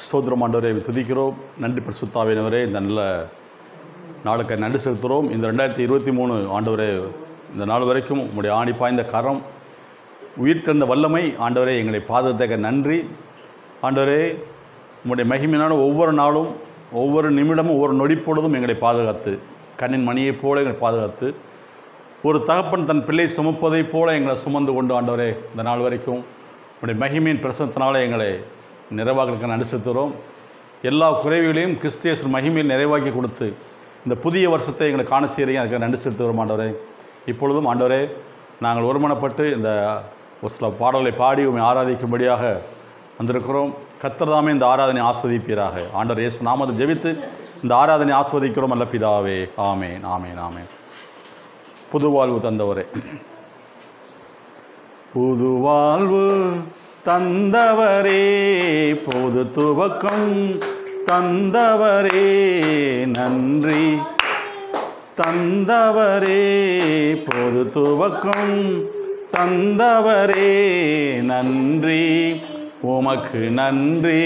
ஸ்தோத்திரம் ஆண்டவரே, துதிக்கிறோம். நன்றி பரிசுத்தாவியானவரே, இந்த நல்ல நாளுக்கு நன்றி செலுத்துகிறோம். இந்த 2023 ஆண்டவரே, இந்த நாள் வரைக்கும் உங்களுடைய ஆணி பாய்ந்த கரம், உயிர் திறந்த வல்லமை ஆண்டவரே எங்களை பாதுகாக்க நன்றி ஆண்டவரே. உங்களுடைய மகிமையான ஒவ்வொரு நாளும், ஒவ்வொரு நிமிடமும், ஒவ்வொரு நொடிப்பொழுதும் எங்களை பாதுகாத்து, கண்ணின் மணியைப் போல எங்களை பாதுகாத்து, ஒரு தகப்பன் தன் பிள்ளை சுமப்பதைப் போல எங்களை சுமந்து கொண்டு ஆண்டவரே இந்த நாள் வரைக்கும் உங்களுடைய மகிமையின் பிரசனத்தினால எங்களை நிறைவாக நன்றி செலுத்துகிறோம். எல்லா குறைவுகளையும் கிறிஸ்தியேசு மகிமையில் நிறைவாக்கி கொடுத்து இந்த புதிய வருஷத்தை எங்களை காண செய்கிறீங்க. அதுக்கு நன்றி செலுத்துகிறோம் ஆண்டவரே. இப்பொழுதும் ஆண்டவரே, நாங்கள் ஒருமனப்பட்டு இந்த ஒரு சில பாடல்களை பாடி உண்மை ஆராதிக்கும்படியாக வந்திருக்கிறோம். கர்த்தர் தாமே இந்த ஆராதனை ஆஸ்வதிப்பீராக. ஆண்டவர் இயேசு நாமத்தை ஜெபித்து இந்த ஆராதனை ஆஸ்வதிக்கிறோம். அல்ல பிதாவே, ஆமேன், ஆமேன், ஆமேன். புதுவாழ்வு தந்தவரே, புதுவாழ்வு தந்தவரே, பொது துவக்கம் தந்தவரே, நன்றி தந்தவரே, பொது துவக்கம் தந்தவரே, நன்றி உமக்கு நன்றி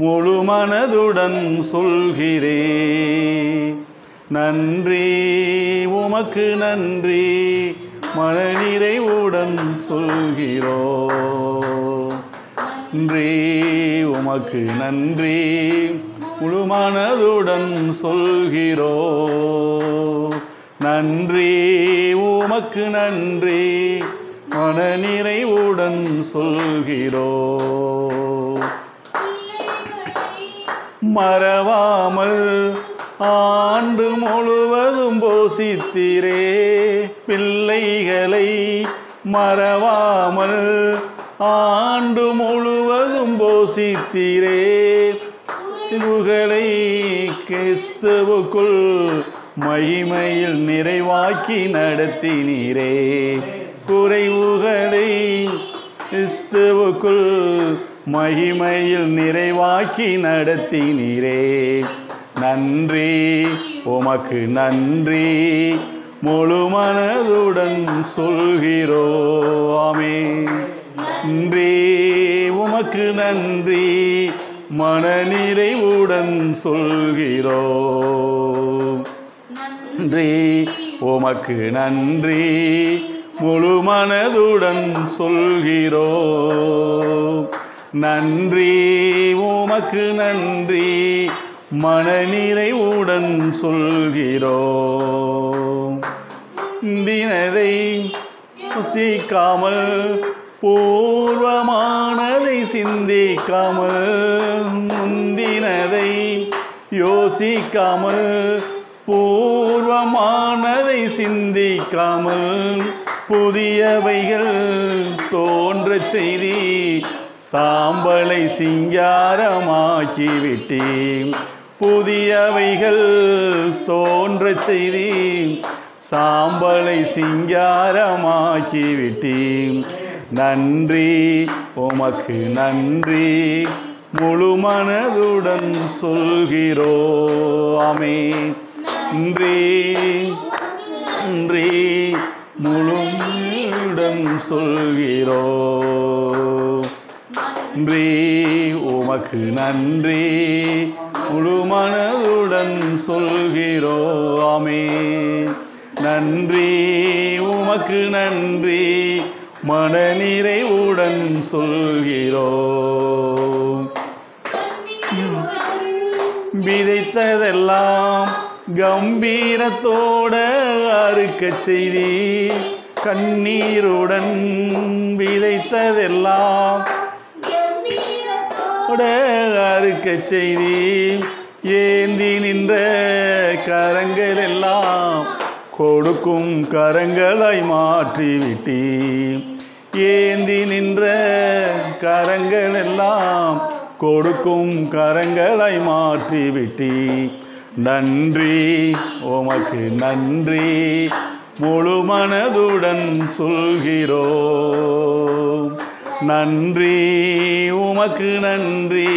முழு மனதுடன் சொல்கிறே. நன்றி உமக்கு நன்றி மனநிறைவுடன் சொல்கிறோ. நன்றி உமக்கு நன்றி முழு மனதுடன் சொல்கிறோ. நன்றி உமக்கு நன்றி மனநிறைவுடன் சொல்கிறோ. மறவாமல் ஆண்டு முழுவதும் போஷித்தீரே பிள்ளைகளை. மறவாமல் ஆண்டு முழுவதும் போஷித்தீரே புகழை கிறிஸ்துவுக்குள் மகிமையில் நிறைவாக்கி நடத்தினீரே. குறைவுகளை கிறிஸ்துவுக்குள் மகிமையில் நிறைவாக்கி நடத்தினீரே. நன்றி உமக்கு நன்றி முழு மனதுடன் சொல்கிறோமே. நன்றி உமக்கு நன்றி மனநிறைவுடன் சொல்கிறோ. நன்றி உமக்கு நன்றி முழு மனதுடன் சொல்கிறோ. நன்றி உமக்கு நன்றி மனநிறைவுடன் சொல்கிறோ. தினதை யோசிக்காமல் பூர்வமானதை சிந்திக்காமல், முந்தினதை யோசிக்காமல் பூர்வமானதை சிந்திக்காமல், புதியவைகள் தோன்றச் செய்தி சாம்பலை சிங்காரமாக்கிவிட்டேன். புதியவைகள் தோன்றச் செய்தி சாம்பலை சிங்காரமாக்கிவிட்டேன். நன்றி உமக்கு நன்றி முழு மனதுடன் சொல்கிறோ. ஆமென். நன்றி நன்றி முழு மனதுடன் சொல்கிறோ. நன்றி உமக்கு நன்றி முழு மனதுடன் சொல்கிறோ. ஆமென். நன்றி உமக்கு நன்றி மனநிறைவுடன் சொல்கிறோ. விதைத்ததெல்லாம் கம்பீரத்தோட அறுக்கச் செய்தி, கண்ணீருடன் விதைத்ததெல்லாம் அறுக்கச் செய்தி, ஏந்தி நின்ற கரங்கள் எல்லாம் கொடுக்கும் கரங்களாய் மாற்றிவிட்டீ. ஏந்தி நின்ற கரங்கள் எல்லாம் கொடுக்கும் கரங்களாய் மாற்றிவிட்டீ. நன்றி உமக்கு நன்றி முழு மனதுடன் சொல்கிறோ. நன்றி உமக்கு நன்றி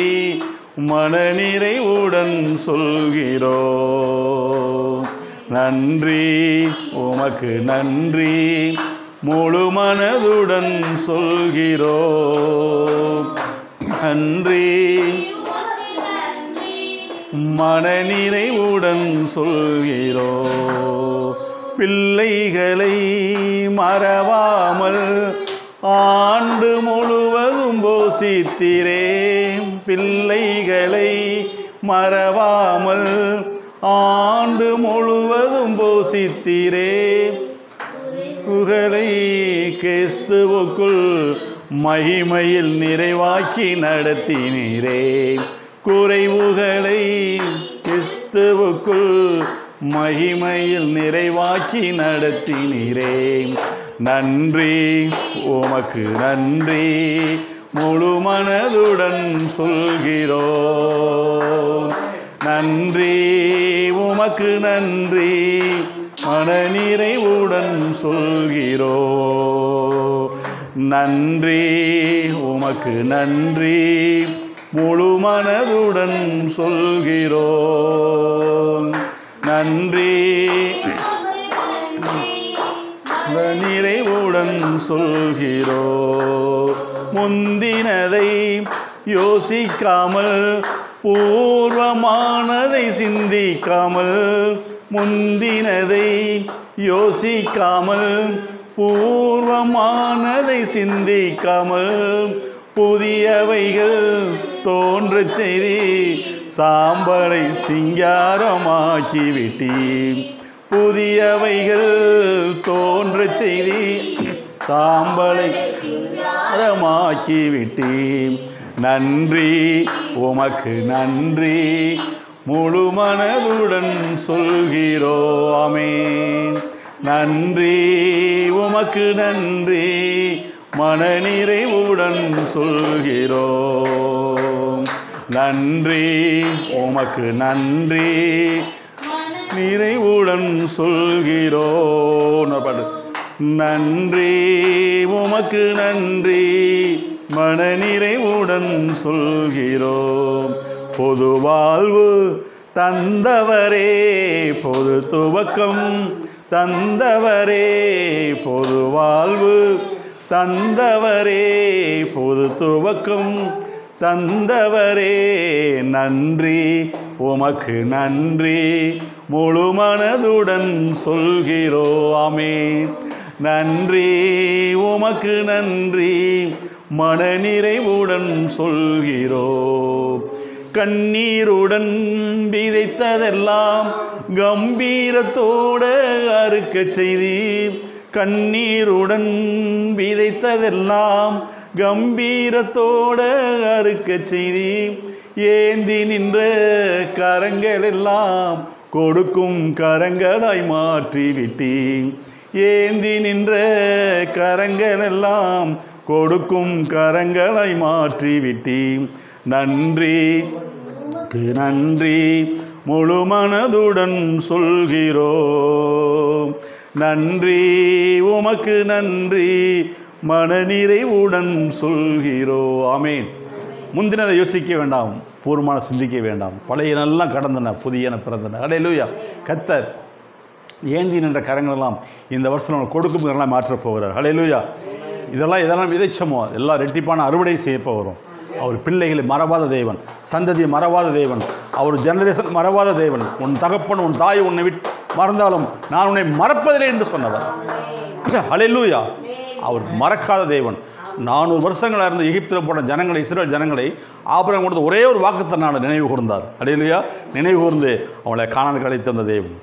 மனநிறைவுடன் சொல்கிறோ. நன்றி உமக்கு நன்றி முழு மனதுடன் சொல்கிறோம். நன்றி மனநிறைவுடன் சொல்கிறோம். பிள்ளைகளை மறவாமல் ஆண்டு முழுவதும் போஷித்தீரே. பிள்ளைகளை மறவாமல் ஆண்டு முழுவதும் போஷித்தீரே. குறைகளை கிறிஸ்துவுக்குள் மகிமையில் நிறைவாக்கி நடத்தினீரே. குறைவுகளை கிறிஸ்துவுக்குள் மகிமையில் நிறைவாக்கி நடத்தினீரே. நன்றி உமக்கு நன்றி முழு மனதுடன் சொல்கிறோம். நன்றி உமக்கு நன்றி மனநிறைவுடன் சொல்கிறோம். நன்றி உமக்கு நன்றி முழு மனதுடன் சொல்கிறோம். நன்றி நிறைவுடன் சொல்கிறோம். முந்தினதை யோசிக்காமல் பூர்வமானதை சிந்திக்காமல், முந்தினதை யோசிக்காமல் பூர்வமானதை சிந்திக்காமல், புதியவைகள் தோன்றச் செய்தி சாம்பலை சிங்காரமாக்கிவிட்டீர். புதியவைகள் தோன்றச் செய்தி சாம்பலை சிங்காரமாக்கிவிட்டீர். நன்றி உமக்கு நன்றி முழு மனதுடன் சொல்கிறோம். ஆமென். நன்றி உமக்கு நன்றி மனநிறைவுடன் சொல்கிறோம். நன்றி உமக்கு நன்றி நிறைவுடன் சொல்கிறோம். நன்றி உமக்கு நன்றி மனநிறைவுடன் சொல்கிறோம். பொது வாழ்வு தந்தவரே, பொது துவக்கம் தந்தவரே, பொது வாழ்வு தந்தவரே, பொது துவக்கம் தந்தவரே. நன்றி உமக்கு நன்றி முழு மனதுடன் சொல்கிறோம். ஆமென். நன்றி உமக்கு நன்றி மனநிறைவுடன் சொல்கிறோம். கண்ணீருடன் விதைத்ததெல்லாம் கம்பீரத்தோடு அறுக்க செய்தீர். கண்ணீருடன் விதைத்ததெல்லாம் கம்பீரத்தோடு அறுக்க செய்தீர். ஏந்தி நின்ற கரங்கள் எல்லாம் கொடுக்கும் கரங்களாய் மாற்றிவிட்டீர். ஏந்தி நின்ற கரங்கள் எல்லாம் கொடுக்கும் கரங்களாய் மாற்றிவிட்டீர். நன்றி நன்றி முழு மனதுடன் சொல்கிறோம். நன்றி உமக்கு நன்றி மனநிறைவுடன் சொல்கிறோம். ஆமென். முந்தினதை யோசிக்க வேண்டாம், பூர்வமான சிந்திக்க வேண்டாம். பழைய நல்லா கடந்தன, புதியன பிறந்தன. அல்லேலூயா. கர்த்தர் ஏந்தி நின்ற கரங்களெல்லாம் இந்த வருஷம் நம்ம கொடுக்கும் கரங்களாக மாற்றப் போகிறார். அல்லேலூயா. இதெல்லாம் விதைச்சமோ எல்லாம் ரெட்டிப்பான அறுவடை செய்யப்போ வரும். அவர் பிள்ளைகளை மறவாத தேவன், சந்ததியை மறவாத தேவன், அவர் ஜெனரேஷன் மறவாத தேவன். உன் தகப்பன் உன் தாய் உன்னை விட்டு மறந்தாலும் நான் உன்னை மறப்பதில்லை என்று சொன்னவர். அல்லேலூயா. அவர் மறக்காத தேவன். 400 வருஷங்களாக இருந்து எகிப்தில் போன ஜனங்களை, இஸ்ரவேல் ஜனங்களை ஆபிரகாம் கொடுத்த ஒரே ஒரு வாக்குத்தத்தம் நினைவு கூர்ந்தார். அல்லேலூயா. நினைவு கூர்ந்து அவளை கானானுக்கு அழைத்து வந்த தேவன்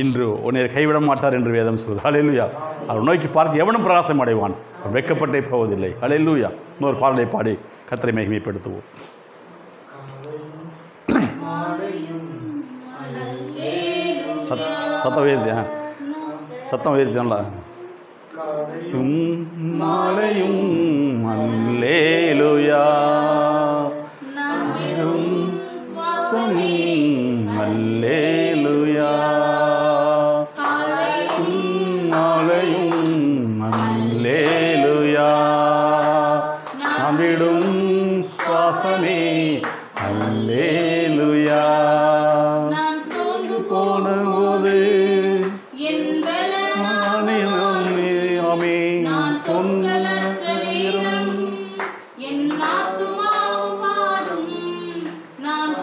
இன்று உன்னை கைவிட மாட்டார் என்று வேதம் சொல்வது. அல்லேலூயா. அவர் நோக்கி பார்க்க எவனும் பிரகாசம் அடைவான், அவர் வெட்கப்பட்டே போவதில்லை. அல்லேலூயா. இன்னொரு பாடலை பாடி கர்த்தரை மகிமைப்படுத்துவோம். சத்தம் வேதியா மாலையும் அல்லேலூயா அல்லேலூயா மாலையும் அல்லேலூயா நான் விடும் சுவாசமே அல்லேலூயா போன போது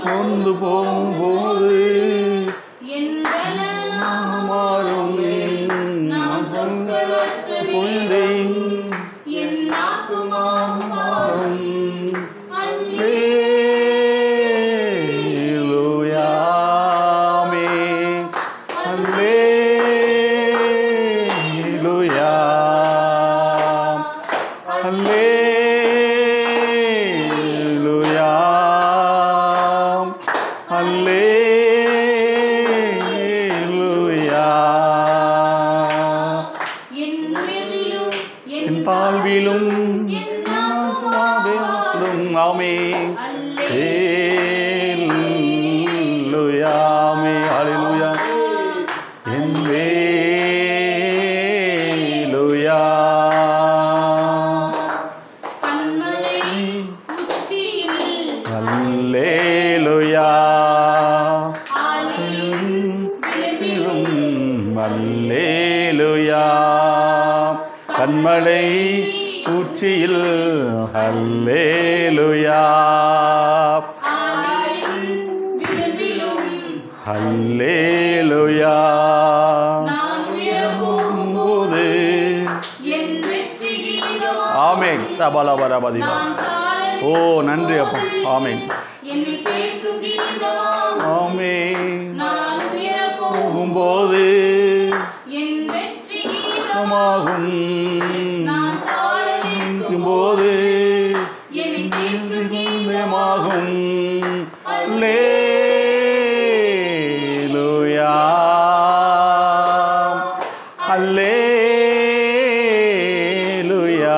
சோர்ந்து போகும்போது மாறும் நான் சொல்கிறேன் மாறும். அல்லேலூயா ஆமென். அல்லேலூயா அல்லேலூயா அல்லேலூயா. என் தாழ்விலும் ஆமென். அல்லேலூயா ஆமென். அல்லேலூயா என் வேலூயா. அல்லேலூயா அல்லேலூயா கண்மலை உச்சியில் அல்லேலூயா அல்லேலூயா. போது ஆமென். சபலபரபதிவா. ஓ நன்றி அப்பா. ஆமென் ஆமென். போகும்போது போது அல்லேலூயா அல்லேலூயா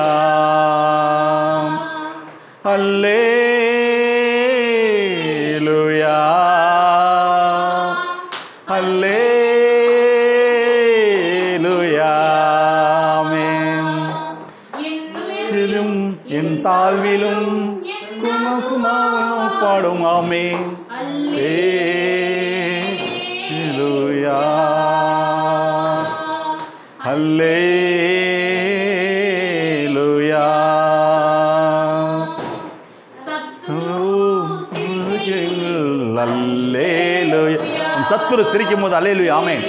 அல்லேலூயா அல்லேலூயா ஆமென். என் தாழ்விலும் குமகுமாவும் பாடும் ஆமென். அல்லேலூயா அல்லேலூயா அல்லேலூயா. சத்துரு சிரிக்கும் போது அல்லேலூயா ஆமென்.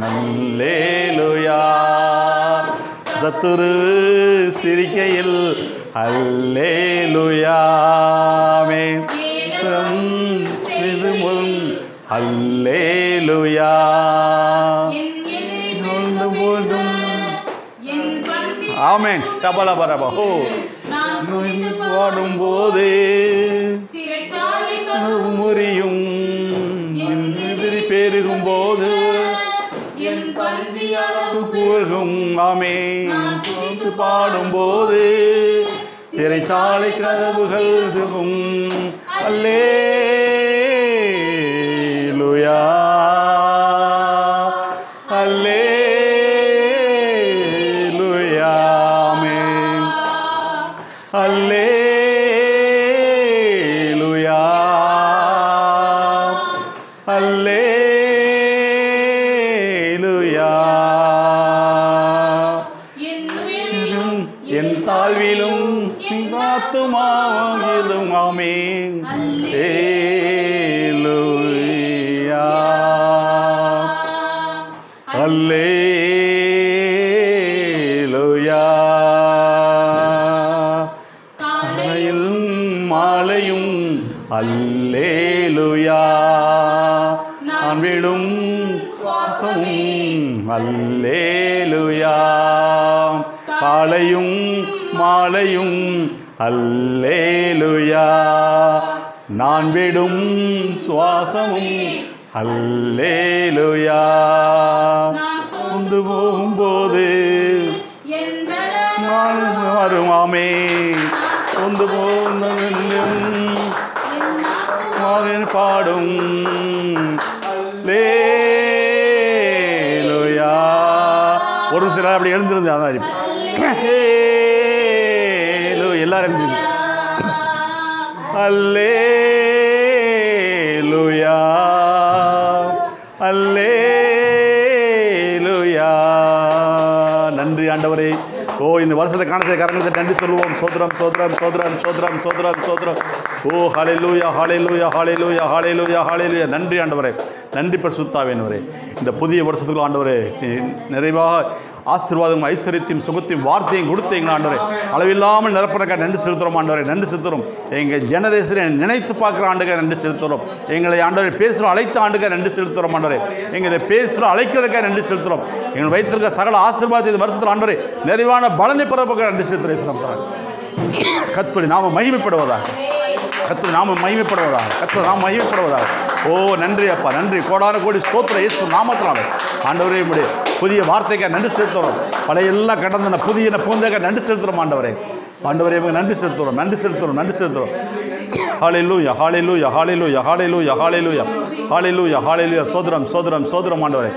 அல்லேலூயா சத்துரு சிரிக்கையில் அல்லேலூயா ஆமென். அல்லேலூயா ஆமென். டபலபரபா. ஓ பாடும்போது முறியும் எதிரி பெருகும் போது புகழும் ஆமென். பாடும்போது சிறைச்சாலை கதவுகள் திறக்கும். அல்லேலூயா அல்லேலூயா ஆமென். அல்லேலூயா அல்லேலூயா. என் தாழ்விலும் ஆத்துமாவிலும் ஆமென். அல்லேலூயா அல்லேலூயா. காலையும் மாலையும் அல்லேலூயா நான் விடும் சுவாசமும் அல்லேலூயா. காலையும் மாலையும் அல்லேலூயா நான் விடும் சுவாசமும் அல்லேலூயா. கொண்டு போகும்போது வரும் ஆமென். கொண்டு போகும் பாடும் அல்லேலூயா. ஒரு சிலர் அப்படி எழுந்திருந்து அதான் எல்லாரும் எழுந்து அல்லேலூயா அல்லேலூயா. நன்றி ஆண்டவரே. ஓ இந்த வருஷத்தை காணத்தை கரங்களை நன்றி சொல்லுவோம். சோதரம் சோதரம் சோதரம் சோதரம் சோதரம் சோதரம். ஓ ஹல்லேலூயா ஹல்லேலூயா ஹல்லேலூயா ஹல்லேலூயா ஹல்லேலூயா. நன்றி ஆண்டவரே, நன்றி பரிசுத்த ஆவியானவரே. இந்த புதிய வருஷத்துக்குள்ள ஆண்டவரே நிறைவாக ஆசீர்வாதம் ஐஸ்வர்யத்தையும் சுகத்தையும் வார்த்தையும் கொடுத்தீங்களா ஆண்டவரே. அளவில்லாமல் நிரப்புறக்காக நன்றி செலுத்துகிறோம் ஆண்டவரே, நன்றி செலுத்துகிறோம். எங்கள் ஜெனரேஷனை நினைத்து பார்க்குற ஆண்டுக்காக நன்றி செலுத்துகிறோம். எங்களை ஆண்டவரை பேசுகிறோம் அழைத்த ஆண்டுக்காக நன்றி செலுத்துகிறோம் ஆண்டவரே. எங்களை பேசுகிறோம் அழைக்கிறதுக்காக நன்றி செலுத்துகிறோம். எங்கள் வைத்திருக்க சகல ஆசீர்வாதத்தை இந்த வருஷத்தில் ஆண்டவரே நிறைவான பலனை பெறப்போக நன்றி செலுத்துகிறேன். கர்த்தருடைய நாம மகிமைப்படுவதாக, கர்த்தருடைய நாம மகிமைப்படுவதாக, கர்த்தருடைய நாம மகிமைப்படுவதாக. ஓ நன்றி அப்பா, நன்றி. கோடான கோடி ஸ்தோத்திரம் இயேசு நாமத்தினாலே ஆண்டவரே. உம்முடைய புதிய வார்த்தைக்காக நன்றி செலுத்துகிறோம். பழைய எல்லாம் கடந்த புதிய பூந்தைக்காக நன்றி செலுத்துகிறோம் ஆண்டவரே. ஆண்டவரே நன்றி செலுத்துகிறோம், நன்றி செலுத்துகிறோம், நன்றி செலுத்துகிறோம். ஹல்லேலூயா ஹல்லேலூயா ஹல்லேலூயா ஹல்லேலூயா ஹல்லேலூயா ஹல்லேலூயா ஹல்லேலூயா. சோதரம் சோதரம் சோதரம் ஆண்டவரே,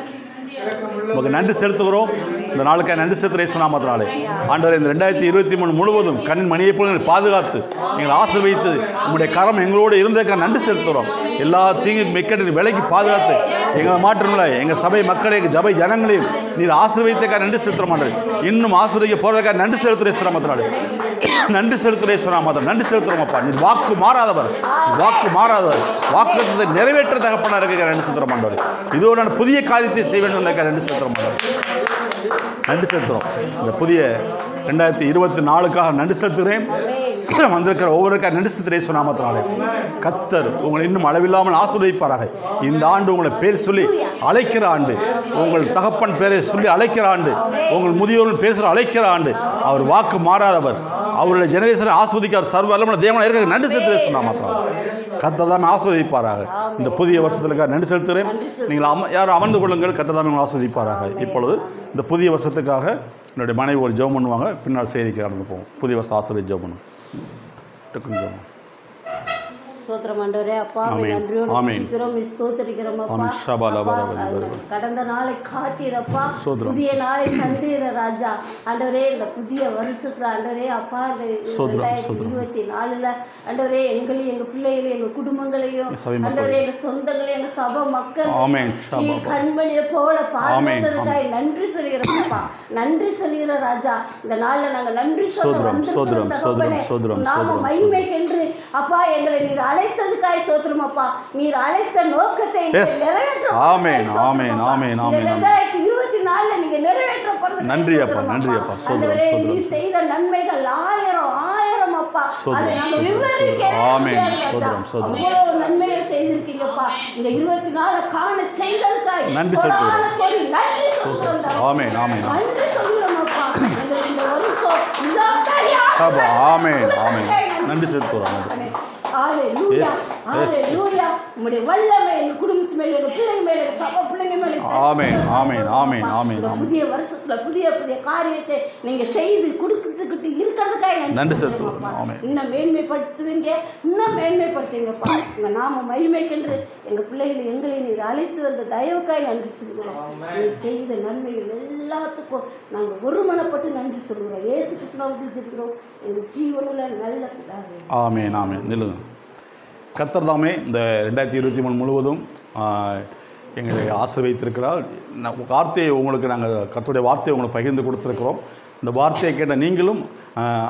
உங்களுக்கு நன்றி செலுத்துகிறோம். இந்த நாளுக்காக நன்றி செலுத்துகிற இயேசு நாமத்தினாலே ஆண்டவரே. இந்த 2023 முழுவதும் கண்ணின் மணியை போல பாதுகாத்து எங்களை ஆசீர்வதித்து உங்களுடைய கரம் எங்களோடு இருந்ததுக்காக நன்றி செலுத்துகிறோம். எல்லா தீங்கு மெக்கெட்டு விலைக்கு பாதுகாத்து எங்களை மாற்றமில்லை எங்கள் சபை மக்களை எங்கள் ஜபை ஜனங்களையும் நீர் ஆசீர்வதித்தக்காக நன்றி செலுத்துகிற மாட்டேன். இன்னும் ஆசீர்வதிக்க போகிறதுக்காக நன்றி செலுத்துகிற இயேசு நாமத்தினாலே நன்றி செலுத்துகிற இயேசு நாமத்தினாலே நன்றி செலுத்துகிறோம் அப்பா. நீர் வாக்கு மாறாதவர், வாக்கு மாறாதவர், வாக்குத்தத்தை நிறைவேற்ற தகப்பனாக இருக்க நன்றி செலுத்துகிற மாட்டோம். இதோ நான் புதிய காரியத்தை செய்ய வேண்டும் நன்றி செலுத்துகிற மாட்டோம். நன்றி செலுத்துகிறோம். இந்த புதிய 2024க்காக நன்றி செலுத்துகிறேன். வந்திருக்கிற ஒவ்வொருக்காக நன்றி செலுத்துகிறேன் இயேசு நாமத்தினாலே. கர்த்தர் உங்களை இன்னும் அளவில்லாமல் ஆசீர்வதிப்பாராக. இந்த ஆண்டு உங்களை பேர் சொல்லி அழைக்கிற ஆண்டு, உங்கள் தகப்பன் பேரை சொல்லி அழைக்கிற ஆண்டு, உங்கள் முதியோர்கள் பேசுகிற அழைக்கிற ஆண்டு. அவர் வாக்கு மாறாதவர், அவருடைய ஜெனரேஷனை ஆஸ்வதிக்க அவர் சர்வ வல்லமையுள்ள தேவனாக இருக்க நன்றி செலுத்துகிறேன் இயேசு நாமத்தினாலே. கர்த்தர் தாமே ஆஸ்வதிப்பாராக. இந்த புதிய வருஷத்துக்காக நன்றி செலுத்துகிறேன். நீங்கள் யாரும் அமர்ந்து கொள்ளுங்கள். கர்த்தர் தாமே ஆஸ்வதிப்பாராக. இப்பொழுது இந்த புதிய வருஷத்துக்காக என்னுடைய மனைவி ஒரு ஜெபம் பண்ணுவாங்க. பின்னால் செய்திக்கு கடந்து போவோம். புதிய வருஷம் ஆசிரியர் ஜெபம் பண்ணுவோம். ஸ்தோத்திரம் ஆண்டவரே. அப்பா நன்றியோடு துதிக்கிறோம், ஸ்தோத்திரிக்கிறோம் அப்பா. கடந்த நாளை காத்தீரப்பா, புதிய நாளை தந்தீர ராஜா. ஆண்டவரே இந்த புதிய வருஷத்துல ஆண்டவரே அப்பா இந்த 2024 ஆண்டவரே எங்களையும் எங்க பிள்ளைகளையும் எங்க குடும்பங்களையும் ஆண்டவரே எங்க சொந்தங்களையும் எங்க சபை மக்கள் நீ கண்மணியை போல பாதுகாத்ததுக்காக நன்றி சொல்கிறோம்ப்பா. நன்றி சொல்கிற ராஜா. இந்த நாள்ல நாங்க நன்றி சொல்றோம். நாம மகிமைக்கென்று அப்பா எங்களை நீர் அழைத்ததுக்காய் சோத்திரம் அப்பா. நீர் அழைத்த நோக்கத்தை நிறைவேற்ற. ஆமென் ஆமென் ஆமென் ஆமென். 2024 நீங்க நிறைவேற்ற போறது. நன்றி அப்பா, நன்றி அப்பா. சோத்திரம். நீ செய்த நன்மைகள் ஆயிரம் அப்பா. அதை நாம விவரிக்க. ஆமென். சோத்திரம் சோத்திரம். அவ்வளவு நன்மைகள் செய்திருக்கீங்கப்பா. இந்த 24 காண செய்ததுக்காய் நன்றி சொல்றோம். நன்றி சொல்றோம். ஆமென் ஆமென். நன்றி சொல்றோம் அப்பா. இந்த வருஷம் இதாக்கையா. ஆமென் ஆமென். நன்றி சொல்றோம். ஹல்லேலூயா ஹல்லேலூயா. உம்முடைய வல்லமை எங்க குடும்பத்து மேல, எங்க பிள்ளைங்க மேல, சபை பிள்ளைங்க மேல. ஆமென் ஆமென் ஆமென் ஆமென். புதிய வருஷத்துல புதிய புதிய காரியத்தை நீங்க செய்து கொடுத்துக்கிட்டு இருக்கிறதுக்காக நன்றி செலுத்துவோம். ஆமென். இன்னும் மேன்மைப்படுத்துவீங்க, இன்னும் மேன்மைப்படுத்துவீங்கப்பா. உங்க நாம மகிமைக்கென்று எங்க பிள்ளைகளை எங்களை நீர் அழைத்து வந்த தயவுக்காய் நன்றி சொல்கிறோம். நீ செய்த நன்மைகள் எல்லாத்துக்கும் நாங்கள் ஒருமனப்பட்டு நன்றி சொல்கிறோம். இயேசு கிறிஸ்துவின் ஜெபிக்கிறோம் எங்கள் ஜீவனுள்ள நல்ல பிதாவே. ஆமென் ஆமென். நில்லுங்க. கர்த்தர் தாமே இந்த 2023 முழுவதும் எங்களை ஆசீர்வதித்திருக்கிறார். வார்த்தையை உங்களுக்கு நாங்கள் கர்த்தருடைய வார்த்தையை உங்களுக்கு பகிர்ந்து கொடுத்துருக்குறோம். இந்த வார்த்தையை கேட்ட நீங்களும்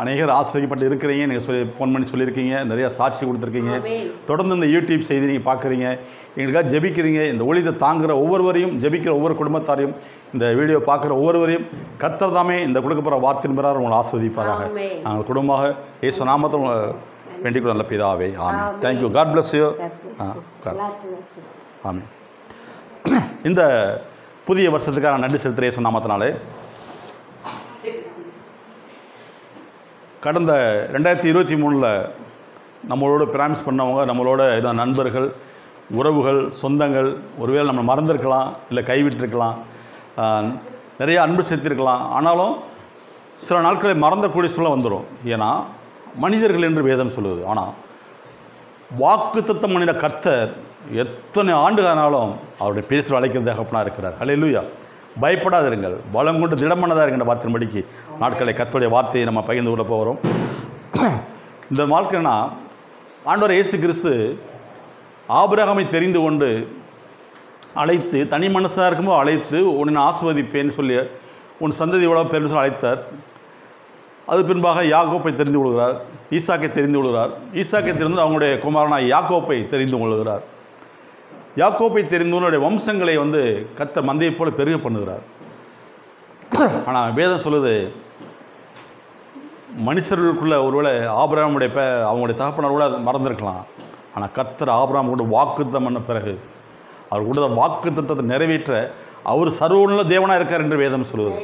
அநேகர் ஆசீர்வதிக்கப்பட்டு இருக்கிறீங்க. நீங்கள் ஃபோன் பண்ணி சொல்லியிருக்கீங்க, நிறையா சாட்சி கொடுத்துருக்கீங்க. தொடர்ந்து இந்த யூடியூப் செய்தி நீங்கள் பார்க்குறீங்க, எங்களுக்காக ஜெபிக்கிறீங்க. இந்த ஒளிதை தாங்குகிற ஒவ்வொருவரையும், ஜெபிக்கிற ஒவ்வொரு குடும்பத்தாரையும், இந்த வீடியோ பார்க்குற ஒவ்வொருவரையும் கர்த்தர் தாமே இந்த கொடுக்கப்படுற வார்த்தையின் பிறகு உங்களை ஆசீர்வதிப்பாராக. நாங்கள் குடும்பமாக இயேசு நாமத்தை வேண்டிக் நல்ல பிதாவே. Amen. Thank you. God bless you. Amen. இந்த புதிய வருஷத்துக்காக நான் நன்றி செலுத்துகிறேன் இயேசு நாமத்தினாலே. கடந்த 2023 நம்மளோட பிராமிஸ் பண்ணவங்க, நம்மளோட நண்பர்கள், உறவுகள், சொந்தங்கள் ஒருவேளை நம்ம மறந்துருக்கலாம், இல்லை கைவிட்டிருக்கலாம், நிறைய அன்பு செலுத்தியிருக்கலாம். ஆனாலும் சில நாட்களை மறந்தக்கூடிய சூழல் வந்துடும். ஏன்னா மனிதர்கள் என்று வேதம் சொல்லுவது. ஆனால் வாக்குத்தத்தம் பண்ணின கர்த்தர் எத்தனை ஆண்டுகானாலும் அவருடைய பேசுகிற அழைக்கிறது தகப்பனாக இருக்கிறார். ஹல்லேலூயா. பயப்படாதிருங்கள், பலம் கொண்டு திடமானதாக இருக்கின்ற வார்த்தையின்படிக்கு நாட்களை கர்த்தருடைய வார்த்தையை நம்ம பகிர்ந்து கொள்ள போகிறோம். இந்த வாழ்க்கைனா ஆண்டவர் இயேசு கிறிஸ்து ஆபிரகாமை தெரிந்து கொண்டு அழைத்து, தனி மனசாக இருக்கும்போது அழைத்து, உன்னை ஆசீர்வதிப்பேன்னு சொல்லி, உன் சந்ததி இவ்வளோ பேர்னு சொல்லி அழைத்தார். அது பின்பாக யாக்கோப்பை தெரிந்து கொள்கிறார், ஈசாக்கை தெரிந்து கொள்கிறார். ஈசாக்கை தெரிந்து அவங்களுடைய குமாரனாய் யாக்கோப்பை தெரிந்து கொள்கிறார். யாக்கோப்பை தெரிந்தவனுடைய வம்சங்களை கர்த்தர் மந்தையை போல பெருக பண்ணுகிறார். ஆனால் வேதம் சொல்லுது, மனுஷர்களுக்குள்ள ஒருவேளை ஆபிரகாமுடைய அவங்களுடைய தகப்பனர் கூட மறந்துருக்கலாம். ஆனால் கர்த்தர் ஆபிரகாம் கூட வாக்குத்தம் பண்ண பிறகு அவர் கூட வாக்குத்தத்தத்தை நிறைவேற்ற அவர் சர்வமுள்ள தேவனாக இருக்கார் என்று வேதம் சொல்லுது.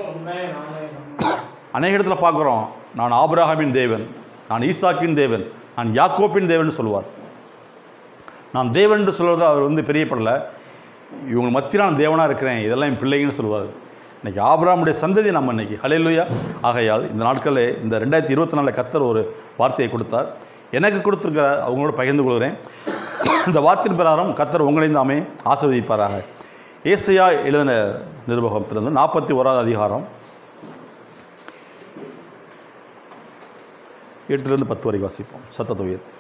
அநேக இடத்துல பார்க்குறோம், நான் ஆபிரகாமின் தேவன், நான் ஈசாக்கின் தேவன், நான் யாக்கோப்பின் தேவன் சொல்லுவார். நான் தேவன் என்று சொல்வது அவர் பிரியப்படலை, இவங்க மத்தியில் நான் தேவனாக இருக்கிறேன், இதெல்லாம் என் பிள்ளைங்கன்னு சொல்லுவார். இன்றைக்கி ஆபிரகாமுடைய சந்ததி நம்ம இன்றைக்கி. ஹல்லேலூயா. ஆகையால் இந்த நாட்களில் இந்த 2024 கர்த்தர் ஒரு வார்த்தையை கொடுத்தார், எனக்கு கொடுத்துருக்கிற அவங்களோட பகிர்ந்து கொள்கிறேன். இந்த வார்த்தையின் பிரகாரம் கர்த்தர் உங்களையும் தாமே ஆசீர்வதிப்பாராக. ஏசாயா எழுதின நிருபத்திலிருந்து 41வது அதிகாரம் 8லிருந்து 10 வரை வாசிப்போம். சத்தத்தை உயர்த்தி.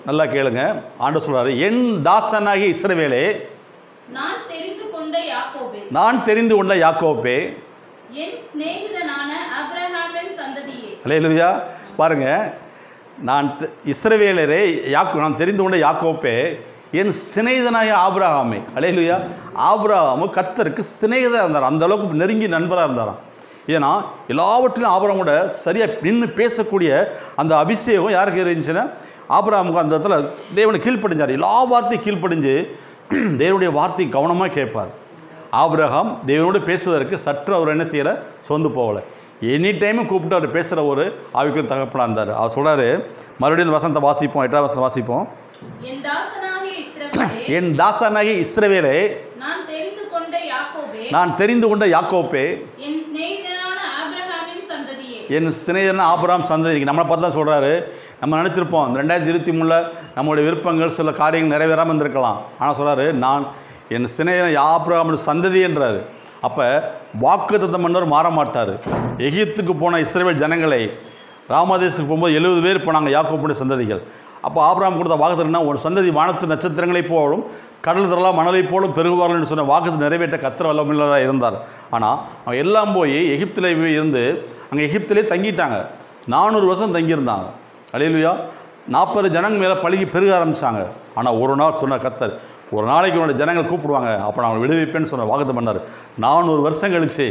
நல்லா கேளுங்க. ஆண்டவர் சொல்றாரு, என் தாசனாகிய இஸ்ரவேலே, நான் தெரிந்து கொண்ட யாக்கோபே, என் சிநேகிதனான ஆபிரகாமின் சந்ததியே. ஹல்லேலூயா. பாருங்க, நான் இஸ்ரவேலரே, நான் தெரிந்து கொண்ட யாக்கோபே, என் சிநேகிதனாகிய ஆபிரகாமே. ஹல்லேலூயா. ஆபிரகாமு கர்த்தருக்கு சிநேகிதராக இருந்தார், அந்த அளவுக்கு நெருங்கி நண்பராக இருந்தாராம். ஏன்னா எல்லாவற்றிலும் ஆபிரகாமோட சரியாக நின்று பேசக்கூடிய அந்த அபிஷேகம் யாருக்கு இருந்துச்சுன்னா ஆபிரகாமுக்கு அந்த இடத்துல தேவனை கீழ்ப்படிஞ்சார். எல்லா வார்த்தையும் கீழ்ப்படிஞ்சு தேவனுடைய வார்த்தையை கவனமாக கேட்பார். ஆபிரகாம் தேவனோடு பேசுவதற்கு சற்று அவர் என்ன செய்யலை, சோர்ந்து போகலை. எனி டைமும் கூப்பிட்டு அவர் பேசுகிற ஒரு ஆவிக்குரிய தகப்பனாக இருந்தார். அவர் சொல்கிறாரு, மறுபடியும் இந்த வசனத்தை வாசிப்போம், 8வது வசனத்தை வாசிப்போம். என் தாசனாகிய இஸ்ரவேலே, நான் தெரிந்து கொண்ட யாக்கோபே, என் சிநேகிதனான ஆபிரகாம் சந்ததி. நம்மளை பார்த்து தான் சொல்கிறாரு. நம்ம நினச்சிருப்போம் 2023 நம்மளுடைய விருப்பங்கள் சில காரியங்கள் நிறைவேறாமல் இருந்திருக்கலாம். ஆனால் சொல்கிறாரு, நான் என் சிநேகிதன் ஆபிரகாம் சந்ததி என்றார். அப்போ வாக்குத்தத்தம் பண்ணவர் மாற மாட்டார். எகிப்துக்கு போன இஸ்ரவேல் ஜனங்களை ராமதேசத்துக்கு போகும்போது 70 பேர் போனாங்க, யாக்கோப்புடைய சந்ததிகள். அப்போ ஆபிரகாம் கொடுத்த வாக்குத்தத்தம்னா, ஒரு சந்ததி வானத்து நட்சத்திரங்களைப் போலும் கடல் திரளாக மணலை போலும் பெருகுவார்கள் என்று சொன்ன வாக்குத்தை நிறைவேற்ற கர்த்தர் வல்லமையுள்ளவராக இருந்தார். ஆனால் அவங்க எல்லாம் போய் எகிப்தில் இருந்து அங்கே எகிப்திலே தங்கிட்டாங்க. 400 வருஷம் தங்கியிருந்தாங்க. ஹல்லேலூயா. 40 ஜனங்க மேலே பழகி பெருக ஆரம்பித்தாங்க. ஆனால் ஒரு நாள் சொன்ன கர்த்தர், ஒரு நாளைக்கு உன்னோட ஜனங்கள் கூப்பிடுவாங்க, அப்போ நான் விடுவிப்பேன்னு சொன்ன வாக்குத்தம் பண்ணார். 400 வருஷம் கழிச்சு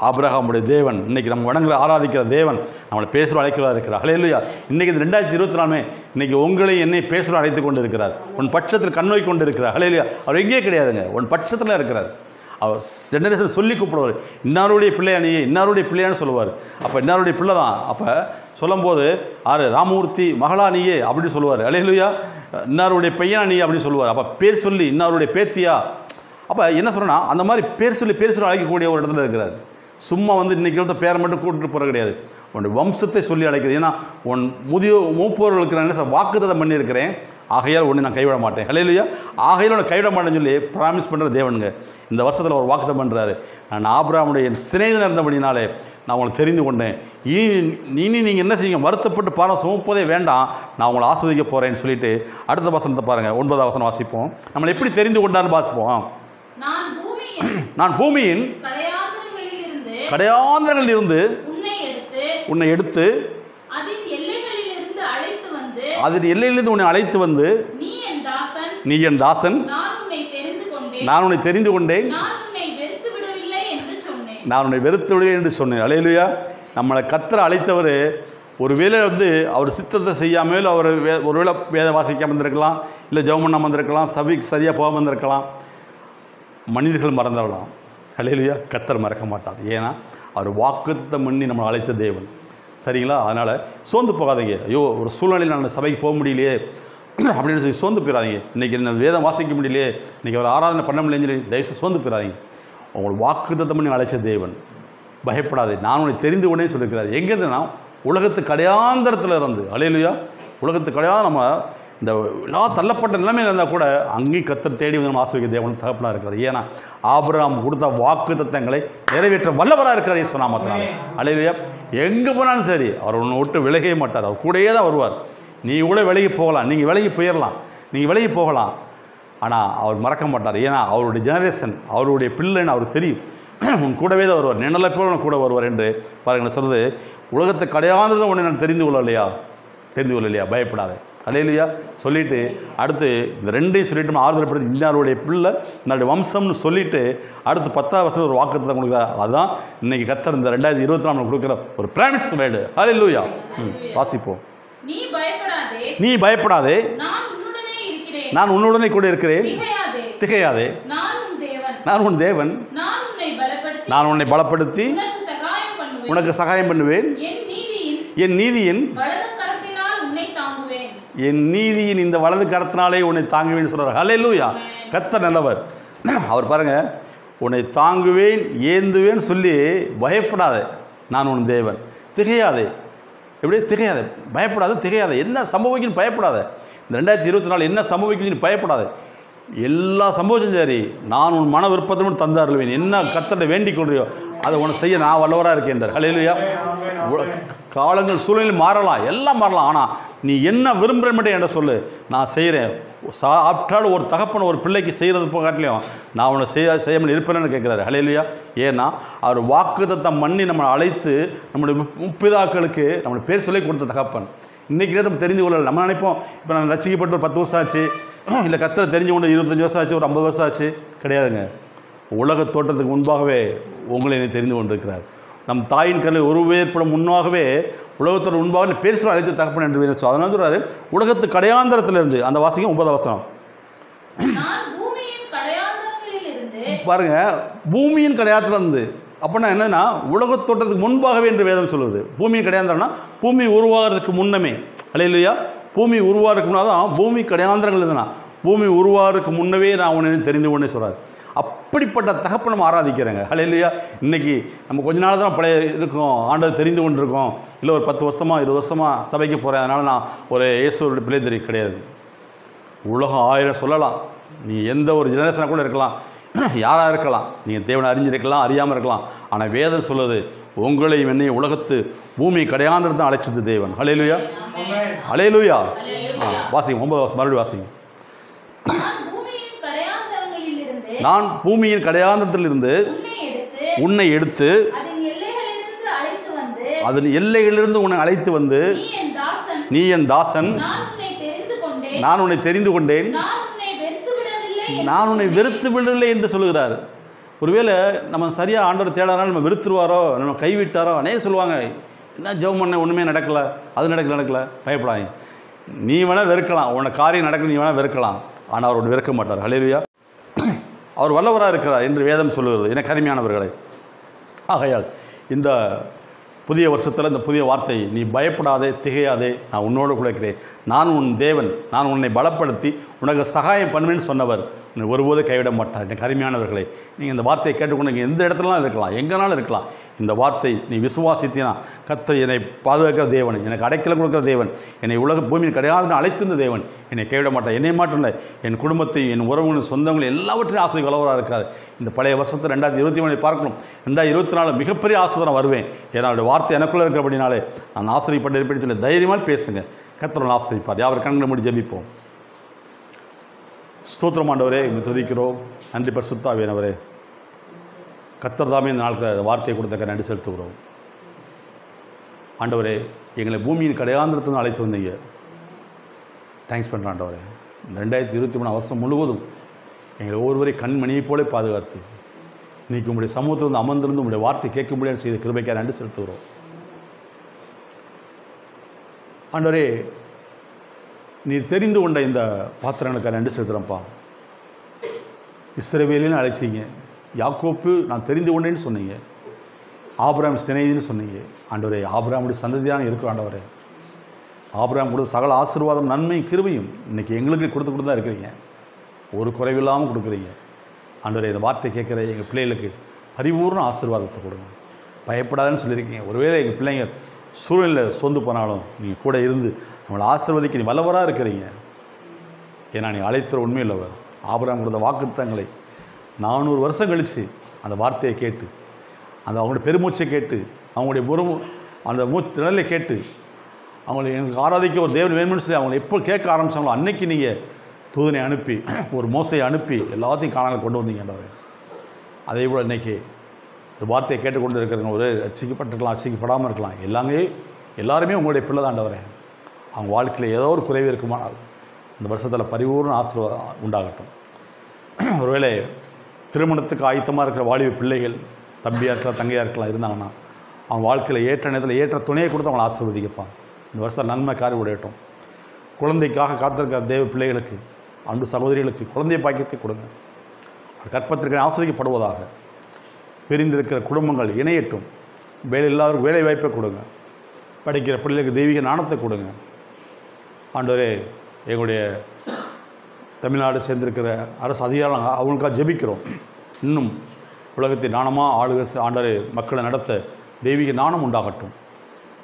ஆபிரகாமுடைய தேவன், இன்றைக்கி நம்ம வணங்குற ஆராதிக்கிற தேவன் நம்மளை பேசுகிற அழைக்கிறதா இருக்கிறார். ஹல்லேலூயா. இன்றைக்கி இந்த 2024 இன்றைக்கி உங்களை என்னை பேசுகிற அழைத்து கொண்டு இருக்கிறார். உன் பட்சத்தில் கண்ணோய் கொண்டு இருக்கிறார். ஹல்லேலூயா. அவர் எங்கேயே கிடையாதுங்க, உன் பட்சத்தில் இருக்கிறார். அவர் ஜெனரேஷன் சொல்லி கூப்பிடுவார், இன்னாருடைய பிள்ளையா நீ, இன்னாருடைய பிள்ளையான்னு சொல்லுவார். அப்போ இன்னாருடைய பிள்ளை தான். அப்போ சொல்லும்போது ராமமூர்த்தி மகளா நீயே அப்படின்னு சொல்லுவார். ஹல்லேலூயா. இன்னாருடைய பையனா நீ அப்படின்னு சொல்லுவார். அப்போ பேர் சொல்லி இன்னாருடைய பேத்தியா. அப்போ என்ன சொல்கிறேன்னா, அந்த மாதிரி பேர் சொல்லி அழைக்கக்கூடிய ஒரு இடத்துல இருக்கிறார். சும்மா இன்றைக்கி எடுத்த பேரை மட்டும் கூட்டிட்டு போகிற கிடையாது, உன்னுடைய வம்சத்தை சொல்லி அழைக்கிறது. ஏன்னா உன் மூப்பவர்களுக்கு நான் என்ன வாக்குத்தத்தம் பண்ணியிருக்கிறேன், ஆகையால் ஒன்று நான் கைவிட மாட்டேன். ஹல்லேலூயா. ஆகையால் நான் கைவிட மாட்டேன்னு சொல்லி ப்ராமிஸ் பண்ணுற தேவனுங்க இந்த வருஷத்தில் ஒரு வாக்குத்தத்தம் பண்ணுறாரு. நான் ஆபிரகாமுடைய என் சிநேகிதன் இருந்தபடினாலே நான் உங்களை தெரிந்து கொண்டேன். இனி நீங்கள் என்ன செய்யுங்க, வருத்தப்பட்டு பாரம் சுமப்பதே வேண்டாம், நான் உங்களை ஆஸ்வதிக்க போகிறேன்னு சொல்லிட்டு அடுத்த வசனத்தை பாருங்கள். 9வது வசனம் வாசிப்போம். நம்மளை எப்படி தெரிந்து கொண்டான்னு வாசிப்போம். நான் பூமியின் கடையாந்திரங்களில் இருந்து உன்னை எடுத்து அதன் எல்லையிலிருந்து உன்னை அழைத்து வந்து நீ என் தாசன், நான் உன்னை தெரிந்து கொண்டேன், நான் உன்னை வெறுத்து விடவில்லை என்று சொன்னேன். ஹல்லேலூயா. நம்மளை கர்த்தர் அழைத்தவர் ஒருவேளை அவர் சித்தத்தை செய்யாமல் அவர் ஒருவேளை வேத வாசிக்காமல் இருந்திருக்கலாம், இல்லை ஜெபம் பண்ணாமல் இருந்திருக்கலாம், சபைக்கு சரியாக போகாமல் இருந்திருக்கலாம், மனிதர்கள் மறந்துடலாம். ஹல்லேலூயா. கர்த்தர் மறக்க மாட்டார். ஏன்னா அவர் வாக்குத்தத்தம் பண்ணி நம்மளை அழைத்த தேவன். சரிங்களா? அதனால் சோர்ந்து போகாதீங்க. ஐயோ ஒரு சூழ்நிலையில் நான் சபைக்கு போக முடியலையே அப்படின்னு சொல்லி சோர்ந்து போயிடாதீங்க. இன்றைக்கி என்ன வேதம் வாசிக்க முடியலையே, இன்றைக்கி ஒரு ஆராதனை பண்ண முடியலன்னு சொல்லி தயவுசெய்து சோர்ந்து போயிடாதீங்க. உங்களுக்கு வாக்குத்தத்தம் பண்ணி அழைச்ச தேவன். பயப்படாதே, நான் உன்னை தெரிந்து கொண்டே சொல்லியிருக்கிறார். எங்கேருந்துன்னா உலகத்து கடையாந்திரத்தில் இருந்து. ஹல்லேலூயா. உலகத்து கடையாந்திரம் நம்ம இந்த எல்லா தள்ளப்பட்ட நிலைமையில் இருந்தால் கூட அங்கேயும் கர்த்தர் தேடி நம்ம ஆசீர்வதிக்க தேவன் தகப்பனாக இருக்கிறார். ஏன்னா ஆபிரகாம் கொடுத்த வாக்குத்தத்தங்களை நிறைவேற்ற வல்லவராக இருக்கிறார் இயேசு நாமத்தினாலே. ஹல்லேலூயா. எங்கே போனாலும் சரி அவர் ஒன்று விட்டு விலகவே மாட்டார், அவர் கூடயே தான் வருவார். நீ கூட விலகி போகலாம், நீங்கள் விலகி போயிடலாம், நீங்கள் விலகி போகலாம், ஆனால் அவர் மறக்க மாட்டார். ஏன்னா அவருடைய ஜெனரேஷன், அவருடைய பிள்ளைன்னு அவருக்கு தெரியும். உன் கூடவே தான் வருவார், நிழலை போல கூட வருவார் என்று பாருங்கள். சொல்கிறது, உலகத்தை கிடையாததை உன்னை நான் தெரிந்து கொள்ளலையா, பயப்படாத. அல்லேலூயா சொல்லிவிட்டு அடுத்து இந்த ரெண்டையும் சொல்லிட்டு ஆறுதல் படுத்தி இன்னாருடைய பிள்ளை என்னுடைய வம்சம்னு சொல்லிவிட்டு அடுத்து 10வது வருஷம் ஒரு வாக்குத்தத்தம் கொடுக்குறார். அதுதான் இன்றைக்கி கர்த்தர் இந்த 2024 கொடுக்குற ஒரு பிராமிஸ் வேர்டு. அல்லேலூயா. வாசிப்போம். நீ பயப்படாதே, நான் உன்னுடனே கூட இருக்கிறேன், திகையாதே, நான் உன் தேவன், நான் உன்னை பலப்படுத்தி உனக்கு சகாயம் பண்ணுவேன், என் நீதியின் இந்த வலது கரத்தினாலே உன்னை தாங்குவேன் சொல்கிறார். அல்லேலூயா. கர்த்தர் நல்லவர். அவர் பாருங்கள், உன்னை தாங்குவேன் ஏந்துவேன் சொல்லி பயப்படாதே, நான் உன் தேவன், திகையாதே. எப்படியே திகையாதே, பயப்படாத, திகையாதே. என்ன சம்பவிக்குன்னு பயப்படாத. இந்த 2024 என்ன சம்பவிக்குன்னு பயப்படாத. எல்லா சம்பவம் சரி, நான் உன் மன விருப்பத்தோடு தந்தாருவேன். என்ன கர்த்தரை வேண்டிக் கொள்றியோ அதை உனக்கு செய்ய நான் வல்லவராக இருக்கேன்றார். அல்லேலூயா. காலங்கள் சூழ்நிலை மாறலாம், எல்லாம் மாறலாம். ஆனால் நீ என்ன விரும்புகிற மட்டும் என்கிட்ட சொல்லு, நான் செய்கிறேன். ஆப்டாலும் ஒரு தகப்பன ஒரு பிள்ளைக்கு செய்கிறது காட்டிலையும் நான் உன்னை செய்யாமல் இருப்பேன்னு கேட்குறாரு. அல்லேலூயா. ஏன்னா அவர் வாக்குத்தத்தம் பண்ணி நம்மளை அழைத்து நம்முடைய முப்பிதாக்களுக்கு நம்மளுடைய பேர் சொல்லி கொடுத்த தகப்பன். இன்றைக்கி நம்ம தெரிந்து கொள்ளலை. நம்ம நினைப்போம், இப்போ நான் ரசிக்கப்பட்டு ஒரு 10 வருஷம் ஆச்சு, இல்லை கர்த்தரை தெரிஞ்சு கொண்டு 25 வருஷம் ஆச்சு, ஒரு 50 வருஷம் ஆச்சு. கிடையாதுங்க. உலக தோட்டத்துக்கு முன்பாகவே உங்களை தெரிந்து கொண்டிருக்கிறார். நம் தாயின் கருவில் உருவேற்படும் முன்னாகவே உலகத்தோட முன்பாக பேர் சொல்ல அழைத்து தகப்பன் என்று வேணும். அதனால சொல்கிறாரு, உலகத்து கடையாந்தரத்திலிருந்து. அந்த வாசிங்க 9வது வசனம் பாருங்க, பூமியின் கடையாத்திலிருந்து. அப்படின்னா என்னன்னா, உலகத்தோட்டத்துக்கு முன்பாகவே என்று வேதம் சொல்லுது. பூமியின் கடையாந்திரம்னா பூமி உருவாகிறதுக்கு முன்னமே. அல்லேலூயா. பூமி உருவாகிறதுக்கு முன்னாடி தான் பூமி கடையாந்திரங்கள் இருந்தனா, பூமி உருவாகிறதுக்கு முன்னவே நான் உன்னை தெரிந்து கொண்டே சொல்கிறார். அப்படிப்பட்ட தகப்பனை நம்ம ஆராதிக்கிறேங்க. அல்லேலூயா. இன்றைக்கி நம்ம கொஞ்ச நாள் தான் பழைய இருக்கோம், ஆண்டவர் தெரிந்து கொண்டு இருக்கோம். இல்லை ஒரு 10 வருஷமாக 20 வருஷமாக சபைக்கு போகிறேன், அதனால் நான் ஒரு இயேசுவோட பிள்ளை தெரிய கிடையாது. உலகம் 1000 சொல்லலாம், நீ எந்த ஒரு ஜெனரேஷனாக கூட இருக்கலாம், யாராக இருக்கலாம், நீங்கள் தேவனை அறிஞ்சிருக்கலாம், அறியாமல் இருக்கலாம். ஆனால் வேதம் சொல்லுது, உங்களையும் என்னையும் உலகத்து பூமி கடையாந்திரத்தை அழைச்சது தேவன். அல்லேலூயா. அல்லேலூயா. வாசிங்க 9வது மறுபடியும் வாசிங்க. நான் பூமியின் கடையாந்திரத்திலிருந்து உன்னை எடுத்து அதன் எல்லைகளிலிருந்து உன்னை அழைத்து வந்து, நீ என் தாசன், நான் உன்னை தெரிந்து கொண்டேன், நான் உன்னை வெறுத்து விடவில்லை என்று சொல்லுகிறார். ஒருவேளை நம்ம சரியாக ஆண்டவர் தேடாதனால நம்ம வெறுத்துருவாரோ, நம்ம கைவிட்டாரோ. அநேகம் சொல்லுவாங்க, என்ன ஜெபம் பண்ண ஒன்றுமே நடக்கலை, அது நடக்கலை. பயப்படாங்க. நீ வேணால் வெறுக்கலாம், உன்னை காரியம் நடக்கல, நீ வேணால் வெறுக்கலாம். ஆனால் அவர் வெறுக்க மாட்டார். அல்லேலூயா. அவர் வல்லவராக இருக்கிறார் என்று வேதம் சொல்லுகிறது. எனக்கு அருமையானவர்களே, ஆகையால் இந்த புதிய வருஷத்தில் இந்த புதிய வார்த்தை, நீ பயப்படாதே, திகையாதே, நான் உன்னோடு கூட இருக்கிறேன், நான் உன் தேவன், நான் உன்னை பலப்படுத்தி உனக்கு சகாயம் பண்ணுவேன்னு சொன்னவர் உன்னை ஒருபோது கைவிட மாட்டார். எனக்கு அருமையானவர்களே, நீங்கள் இந்த வார்த்தையை கேட்டுக்கொண்டு நீங்கள் எந்த இடத்துலலாம் இருக்கலாம், எங்கேனாலும் இருக்கலாம். இந்த வார்த்தை நீ விசுவாசித்தினா, கர்த்தர் என்னை பாதுகாக்கிற தேவன், எனக்கு அடைக்கலம் கொடுக்குற தேவன், என்னை உலக பூமியில் கிடையாது அழைத்திருந்த தேவன், என்னை கைவிட மாட்டார். என்னை மட்டும் இல்லை, என் குடும்பத்தை, என் உறவுகளும் சொந்தங்களும் எல்லாவற்றையும் ஆசை வளவராக இருக்கார். இந்த பழைய வருஷத்தை 2023 பார்க்கணும். 2024 மிகப்பெரிய ஆசீர்வாதம் வருவேன். என்னோட வார்த்தை எனக்குள்ளே இருக்கிறபடினாலே நான் ஆசிரியப்பட்டு இருப்பேன்னு சொல்லி தைரியமாக பேசுங்க. கர்த்தர் ஆசிரியப்பார். யாவர் கண்களை மூடி ஜெபிப்போம். ஸ்தோத்திரம் ஆண்டவரே, இங்கே துதிக்கிறோம். நன்றி பரிசுத்த ஆவியானவரே. கர்த்தர் தாமே இந்த நாட்கள் வார்த்தையை கொடுத்தக்க நன்றி செலுத்துகிறோம். ஆண்டவரே, எங்களை பூமியின் கடையாந்திரத்தில் அழைத்து வந்தீங்க. தேங்க்ஸ் பண்ணுறேன் ஆண்டவரே. இந்த 2023 வருஷம் முழுவதும் எங்களை ஒவ்வொருவரையும் கண்மணியை போல பாதுகாத்து இன்றைக்கி உங்களுடைய சமூகத்தில் வந்து அமர்ந்திருந்து உங்களுடைய வார்த்தை கேட்க முடியாது செய்த கிருபைக்காக நன்றி செலுத்துகிறோம். ஆண்டவரே, நீர் தெரிந்து கொண்ட இந்த பாத்திரங்களுக்காக நன்றி செலுத்துகிறேன்ப்பா. இஸ்ரவேலின்னு அழைச்சிங்க, யாக்கோப்பு நான் தெரிந்து கொண்டேன்னு சொன்னீங்க, ஆபிரகாம் சிநேகிதின்னு சொன்னீங்க. ஆண்டவரே, ஆபிரகாமுடைய சந்ததியாக இருக்கிற ஆண்டவரே, ஆபிரகாம் கொடுத்த சகல ஆசீர்வாதம், நன்மை, கிருபையும் இன்றைக்கி எங்களுக்கு கொடுத்து தான் இருக்கிறீங்க. ஒரு குறைவில்லாமல் கொடுக்குறீங்க. ஆண்டவரே, இந்த வார்த்தை கேட்குற எங்கள் பிள்ளைகளுக்கு பரிபூர்ண ஆசீர்வாதத்தை கொடுங்க. பயப்படாதுன்னு சொல்லியிருக்கீங்க. ஒருவேளை எங்கள் பிள்ளைங்க சூழ்நிலை சோர்ந்து போனாலும் நீங்கள் கூட இருந்து நம்மளை ஆசீர்வதிக்க நீ வல்லவராக இருக்கிறீங்க. ஏன்னா நீ அழைத்துற உண்மையுள்ளவர். ஆபிரகாம் கொடுத்த வாக்குத்தங்களை 400 வருஷம் கழித்து அந்த வார்த்தையை கேட்டு, அந்த அவங்களுடைய பெருமூச்சை கேட்டு, அவங்களுடைய அந்த நிழலை கேட்டு, அவங்களை எங்களுக்கு ஆராதிக்க ஒரு தேவன் வேணும்னு சொல்லி அவங்களை எப்போ கேட்க ஆரம்பித்தாங்களோ அன்னைக்கு நீங்கள் தூதனை அனுப்பி ஒரு மோசையை அனுப்பி எல்லாத்தையும் காணாமல் கொண்டு வந்தீங்க ஆண்டவரே. அதே போல் இன்றைக்கி இந்த வார்த்தையை கேட்டுக்கொண்டு இருக்கிறவங்க ஒரு ரட்சிக்கப்பட்டிருக்கலாம், ரட்சிக்கப்படாமல் இருக்கலாம், எல்லாருமே உங்களுடைய பிள்ளை தான் ஆண்டவரே. அவங்க வாழ்க்கையில் ஏதோ ஒரு குறைவு இருக்குமானால் இந்த வருஷத்தில் பரிபூர்ண ஆசீர்வாதம் உண்டாகட்டும். ஒருவேளை திருமணத்துக்கு ஆயத்தமாக இருக்கிற வாலிப பிள்ளைகள் தம்பியாக இருக்கலாம், தங்கையாக இருக்கலாம் இருந்தாங்கன்னா அவங்க வாழ்க்கையில் ஏற்ற நேரத்தில் ஏற்ற துணையை கொடுத்து அவங்களை ஆசீர்வதிக்கப்பான். இந்த வருஷத்தில் நன்மை காரி விடட்டும். குழந்தைக்காக காத்திருக்கிற தேவ பிள்ளைகளுக்கு, அன்பு சகோதரிகளுக்கு குழந்தைய பாக்கியத்தை கொடுங்க. கற்பத்திற்கு ஆஸ்வதிக்கப்படுவதாக. பிரிந்திருக்கிற குடும்பங்கள் இணையட்டும். இல்லாதவருக்கு வேலை வாய்ப்பை கொடுங்க. படிக்கிற பிள்ளைகளுக்கு தெய்வீக ஞானத்தை கொடுங்க. ஆண்டவரே, எங்களுடைய தமிழ்நாடு சேர்ந்திருக்கிற அரசு அதிகாரம் அவங்களுக்காக ஜெபிக்கிறோம். இன்னும் உலகத்தை ஞானமாக ஆண்டவரே மக்களை நடத்த தெய்வீக ஞானம் உண்டாகட்டும்.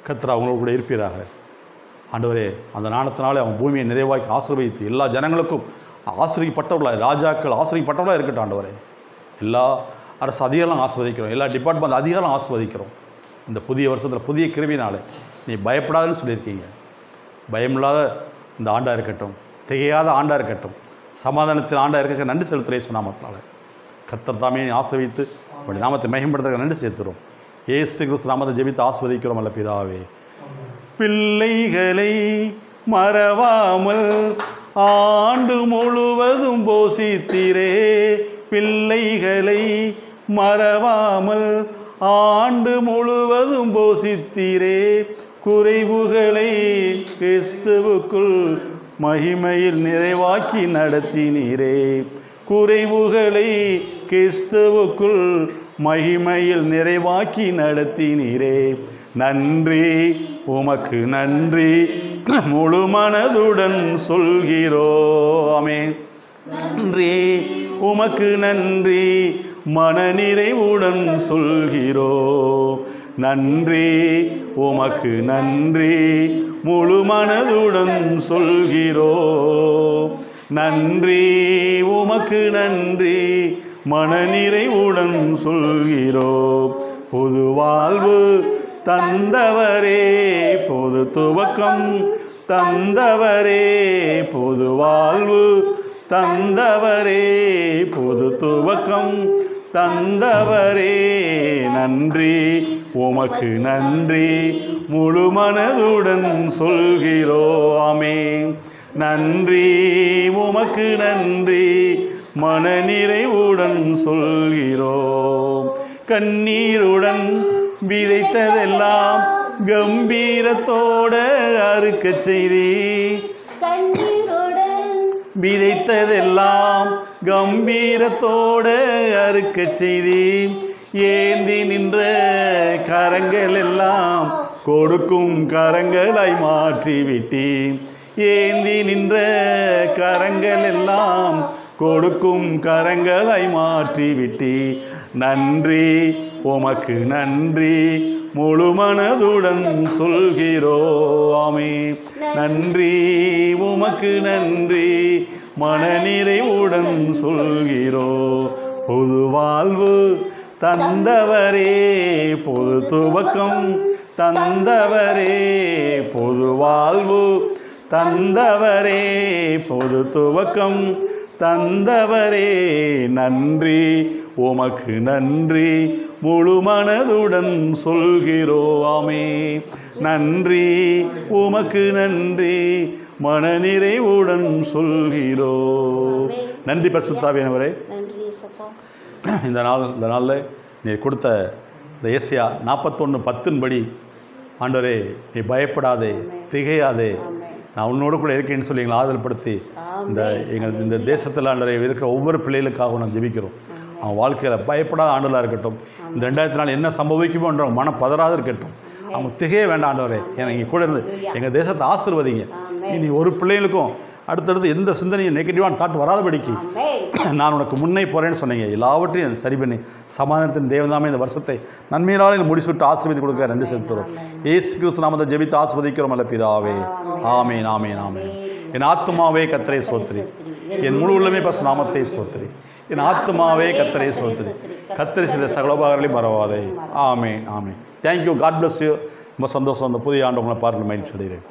கர்த்தர் அவங்களோட கூட இருப்பீராக. ஆண்டவரே, அந்த ஞானத்தினாலே அவன் பூமியை நிறைவாக்கி ஆசீர்வதித்து எல்லா ஜனங்களுக்கும் ஆசீர்வதிக்கப்பட்டவர்களாக, ராஜாக்கள் ஆசீர்வதிக்கப்பட்டவர்களாக இருக்கட்டும். ஆண்டவரே, எல்லா அரசு அதிகாரம் ஆஸ்வதிக்கிறோம், எல்லா டிபார்ட்மெண்ட் அதிகாரம் ஆஸ்வதிக்கிறோம். இந்த புதிய வருஷத்தில் புதிய கிருபினாலே நீ பயப்படாதுன்னு சொல்லியிருக்கீங்க. பயமில்லாத இந்த ஆண்டாக இருக்கட்டும், திகையாத ஆண்டாக இருக்கட்டும், சமாதானத்தின் ஆண்டாக இருக்க நன்றி செலுத்துகிறே சொன்னாமத்தினால கர்த்தர் தாமே ஆசீர்வதித்து உங்களுடைய நாமத்தை மேம்படுத்த நன்றி சேர்த்துறோம். இயேசு கிறிஸ்து நாமத்தை ஜெபித்து ஆசீர்வதிக்கிறோம் அல்ல பிதாவே. பிள்ளைகளை மறவாமல் ஆண்டு முழுவதும் போஷித்தீரே. பிள்ளைகளை மறவாமல் ஆண்டு முழுவதும் போஷித்தீரே. குறைவுகளை கிறிஸ்துவுக்குள் மகிமையில் நிறைவாக்கி நடத்தினீரே. குறைவுகளை கிறிஸ்துவுக்குள் மகிமையில் நிறைவாக்கி நடத்தினீரே. நன்றி, உமக்கு நன்றி, முழு மனதுடன் சொல்கிறோமே. நன்றி, உமக்கு நன்றி, மனநிறைவுடன் சொல்கிறோம். நன்றி, உமக்கு நன்றி, முழு மனதுடன் சொல்கிறோம். நன்றி, உமக்கு நன்றி, மனநிறைவுடன் சொல்கிறோம். புது வாழ்வு தந்தவரே, புது துவக்கம் தந்தவரே, புது வாழ்வு தந்தவரே, புது துவக்கம் தந்தவரே. நன்றி, உமக்கு நன்றி, முழு மனதுடன் சொல்கிறோமே. நன்றி, உமக்கு நன்றி, மனநிறைவுடன் சொல்கிறோம். கண்ணீருடன் விதைத்ததெல்லாம் கம்பீரத்தோட அறுக்கச் செய்தி. விதைத்ததெல்லாம் கம்பீரத்தோட அறுக்கச் செய்தி. ஏந்தி நின்ற கரங்கள் எல்லாம் கொடுக்கும் கரங்களாய் மாற்றிவிட்டி. ஏந்தி நின்ற கரங்கள் எல்லாம் கொடுக்கும் கரங்களாய் மாற்றிவிட்டி. நன்றி, உமக்கு நன்றி, முழு மனதுடன் சொல்கிறோமே. நன்றி, உமக்கு நன்றி, மனநிறைவுடன் சொல்கிறோம். புது வாழ்வு தந்தவரே, புது துவக்கம் தந்தவரே, புது வாழ்வு தந்தவரே, புது துவக்கம் தந்தவரே. நன்றி, உமக்கு நன்றி, முழு மனதுடன் சொல்கிறோமே. நன்றி, உமக்கு நன்றி, மனநிறைவுடன் சொல்கிறோம். நன்றி பரிசுத்தாவியானவரே. இந்த நாளில் நீர் கொடுத்த இந்த ஏசாயா 41:10 படி ஆண்டவரே, நீ பயப்படாதே, திகையாதே, நான் உன்னோடு கூட இருக்கேன்னு சொல்லி எங்களை ஆதரப்படுத்தி இந்த தேசத்தில் ஆண்டவரே இருக்கிற ஒவ்வொரு பிள்ளைகளுக்காகவும் நான் ஜெபிக்கிறோம். அவன் வாழ்க்கையில் பயப்படாத ஆண்டவராக இருக்கட்டும். இந்த 2004 என்ன சம்பவிக்குமோன்ற மனம் பதறாத இருக்கட்டும். அவங்க திகைய வேண்டாம் ஆண்டவரே. ஏன்னா இங்கே கூட இருந்து எங்கள் தேசத்தை ஆசீர்வதிங்க. இனி ஒரு பிள்ளைகளுக்கும் அடுத்தடுத்து எந்த சிந்தனையும் நெகட்டிவான தாட் வராதபடிக்கு நான் உனக்கு முன்னே போகிறேன்னு சொன்னீங்க. எல்லாவற்றையும் சரி பண்ணி சமாதானத்தின் தேவதாமே இந்த வருஷத்தை நன்மையினால் முடிச்சுட்டு ஆசீர்வதி கொடுக்க நன்றி செலுத்துகிறோம். இயேசு கிறிஸ்து நாமத்தை ஜெபித்து ஆசீர்வதிக்கிறோம் அல்ல பிதாவே. ஆமேன், ஆமேன், ஆமேன். என் ஆத்துமாவே கர்த்தரை ஸ்தோத்திரி, என் முழு உள்ளமே பரிசுத்த நாமத்தை ஸ்தோத்திரி. என் ஆத்துமாவே கர்த்தரை ஸ்தோத்திரி, கர்த்தர் செய்த சகலோபகாரங்களையும் மறவாதே. ஆமேன், ஆமேன். தேங்க்யூ. God bless you. ரொம்ப சந்தோஷம். அந்த புதிய ஆண்டு உங்களை பார்க்க மகிழ்ச்சி அடைகிறேன்.